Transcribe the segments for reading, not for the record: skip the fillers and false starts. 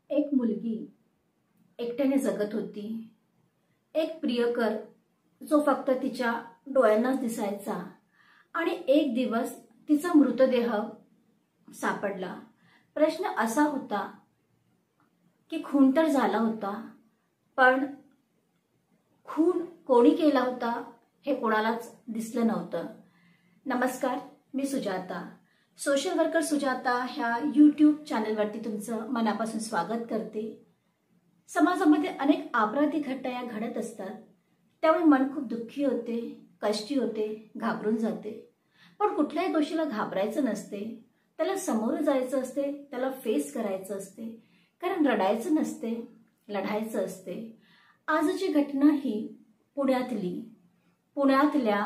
एक मुलगी एकट्याने जगत होती. एक प्रियकर जो फक्त तिच्या डोळ्यांनाच दिसायचा आणि एक दिवस तिचा मृतदेह सापडला. प्रश्न असा होता की खून तर झाला होता, पण खून कोणी केला होता हे कोणालाच दिसलं नव्हतं. नमस्कार, मी सुजाता, सोशल वर्कर सुजाता ह्या यूट्यूब चॅनलवरती तुमचं मनापासून स्वागत करते. समाजामध्ये अनेक आपराधिक घटना घडत असतात, त्यामुळे मन खूप दुःखी होते, कष्टी होते, घाबरून जाते. पण कुठल्याही गोष्टीला घाबरायचं नसते, त्याला समोर जायचं असते, त्याला फेस करायचं असते. कारण रडायचं नसते, लढायचं असते. आजची घटना ही पुण्यातल्या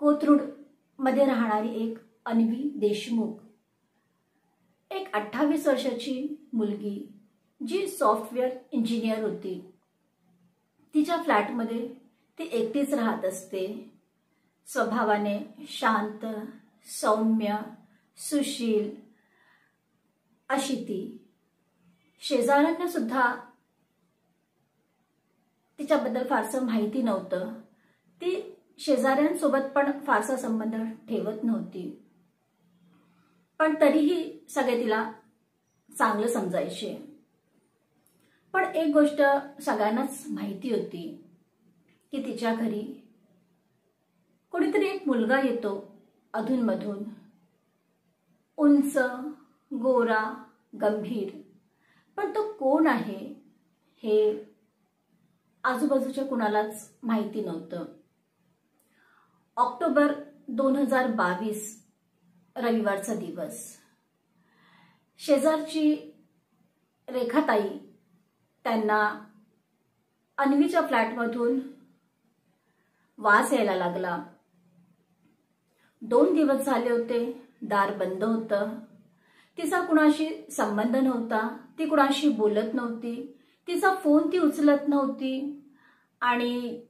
कोथरूडमध्ये राहणारी एक अन्वी देशमुख, एक 28 वर्षाची मुलगी जी सॉफ्टवेअर इंजिनियर होती. तिच्या फ्लॅटमध्ये ती एकटीच राहत असते. स्वभावाने शांत, सौम्य, सुशील अशी ती. शेजाऱ्यांना सुद्धा तिच्याबद्दल फारसं माहिती नव्हतं. ती शेजाऱ्यांसोबत पण फारसा संबंध ठेवत नव्हती, पण तरीही सगळे तिला चांगलं समजायचे. पण एक गोष्ट सगळ्यांनाच माहिती होती की तिच्या घरी कोणीतरी एक मुलगा येतो अधूनमधून, उंच, गोरा, गंभीर. पण तो कोण आहे हे आजूबाजूच्या कुणालाच माहिती नव्हतं. ऑक्टोबर 2022 रविवारचा दिवस. शेजारची रेखाताई त्यांना अन्वीच्या फ्लॅटमधून वास यायला लागला. 2 दिवस झाले होते, दार बंद होतं. तिचा कुणाशी संबंध नव्हता, ती कुणाशी बोलत नव्हती, तिचा फोन ती उचलत नव्हती. आणि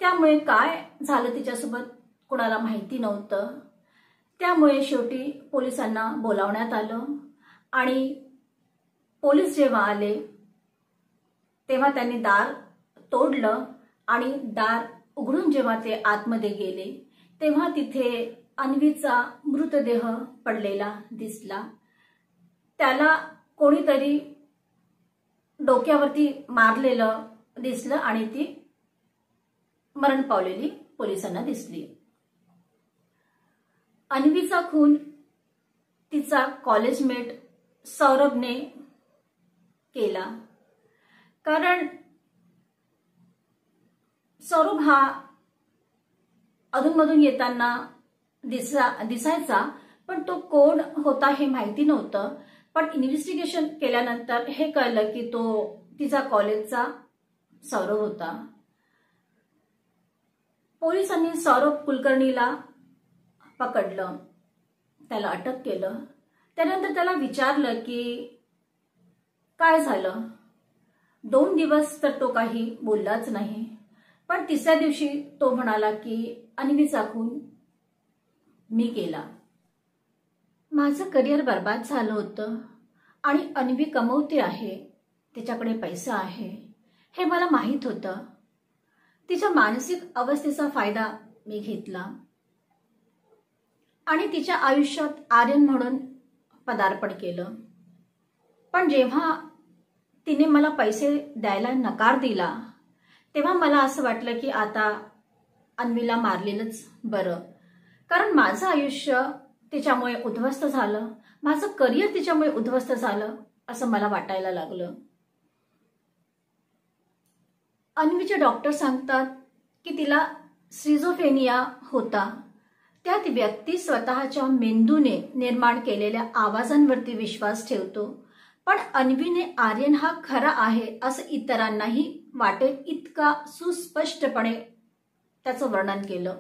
त्यामुळे काय झालं तिच्यासोबत कुणाला माहिती नव्हतं. त्यामुळे शेवटी पोलिसांना बोलावण्यात आलं आणि पोलीस जेव्हा आले तेव्हा त्यांनी दार तोडलं आणि दार उघडून जेव्हा ते आतमध्ये गेले तेव्हा तिथे अन्वीचा मृतदेह पडलेला दिसला. त्याला कोणीतरी डोक्यावरती मारलेलं दिसलं आणि ती मरण पावलेली पोलिसांना दिसली. अन्वीचा खून तिचा कॉलेजमेट सौरभने केला. कारण सौरभ हा अधूनमधून येताना दिसायचा, पण तो कोण होता हे माहिती नव्हतं. पण इन्व्हेस्टिगेशन केल्यानंतर हे कळलं की तो तिचा कॉलेजचा सौरभ होता. पोलिसांनी सौरभ कुलकर्णीला पकडलं, त्याला अटक केलं. त्यानंतर त्याला विचारलं की काय झालं. 2 दिवस तर तो काही बोललाच नाही. पण तिसऱ्या दिवशी तो म्हणाला की अन्वीचा खून मी केला. माझं करिअर बर्बाद झालं होतं आणि अन्वी कमवते आहे, तिच्याकडे पैसा आहे हे मला माहीत होतं. तिच्या मानसिक अवस्थेचा फायदा मी घेतला आणि तिच्या आयुष्यात आर्यन म्हणून पदार्पण केलं. पण जेव्हा तिने मला पैसे द्यायला नकार दिला तेव्हा मला असं वाटलं की आता अन्वीला मारलेलंच बरं. कारण माझं आयुष्य तिच्यामुळे उद्ध्वस्त झालं, माझं करिअर तिच्यामुळे उद्ध्वस्त झालं असं मला वाटायला लागलं. अन्वीचे डॉक्टर सांगतात की तिला स्किझोफ्रेनिया होता. त्यात व्यक्ती स्वतःच्या मेंदूने निर्माण केलेल्या आवाजांवरती विश्वास ठेवतो. पण अन्वीने आर्यन हा खरा आहे असं इतरांनाही वाटेल इतका सुस्पष्टपणे त्याचं वर्णन केलं.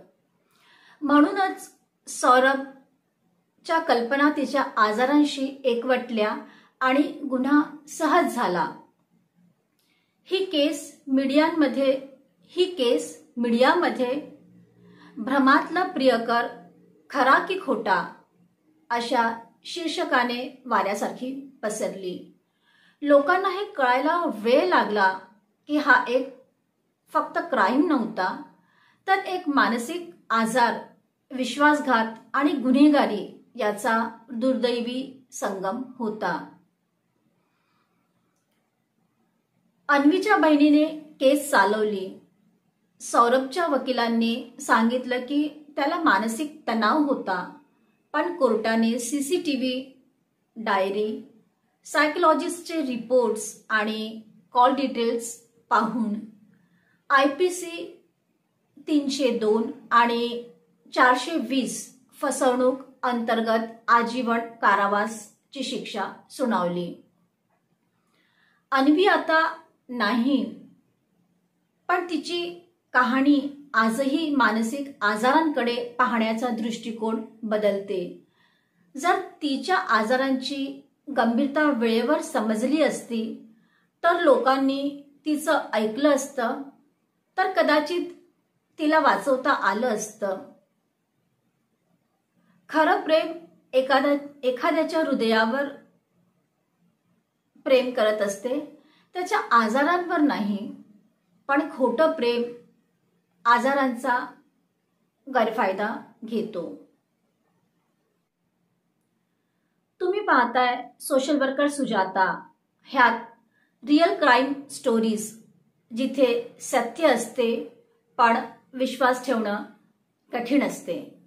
म्हणूनच सौरभच्या कल्पना तिच्या आजारांशी एकवटल्या आणि गुन्हा सहज झाला. ही केस मीडियामध्ये भ्रमातला प्रियकर खरा की खोटा अशा शीर्षकाने वाऱ्यासारखी पसरली. लोकांना हे कळायला वेळ लागला की हा एक फक्त क्राईम नव्हता, तर एक मानसिक आजार, विश्वासघात आणि गुन्हेगारी याचा दुर्दैवी संगम होता. अन्वीच्या बहिणीने केस चालवली. सौरभच्या वकिलांनी सांगितलं की त्याला मानसिक तणाव होता, पण कोर्टाने सीसीटीव्ही डायरी, सायकोलॉजिस्टचे रिपोर्ट्स आणि कॉल डिटेल्स पाहून IPC 302 आणि 420 फसवणूक अंतर्गत आजीवन कारावासाची शिक्षा सुनावली. अन्वी आता नाही, पण तिची कहाणी आजही मानसिक आजारांकडे पाहण्याचा दृष्टिकोन बदलते. जर तिच्या आजारांची गंभीरता वेळेवर समजली असती, तर लोकांनी तिचं ऐकलं असतं, तर कदाचित तिला वाचवता आलं असतं. खरं प्रेम एखाद्याच्या हृदयावर प्रेम करत असते, त्याच्या आजारांवर नाही. पण खोटं प्रेम आजारांचा गैरफायदा घेतो. तुम्ही पाहताय सोशल वर्कर सुजाता. ह्यात रियल क्राईम स्टोरीज, जिथे सत्य असते पण विश्वास ठेवणं कठीण असते.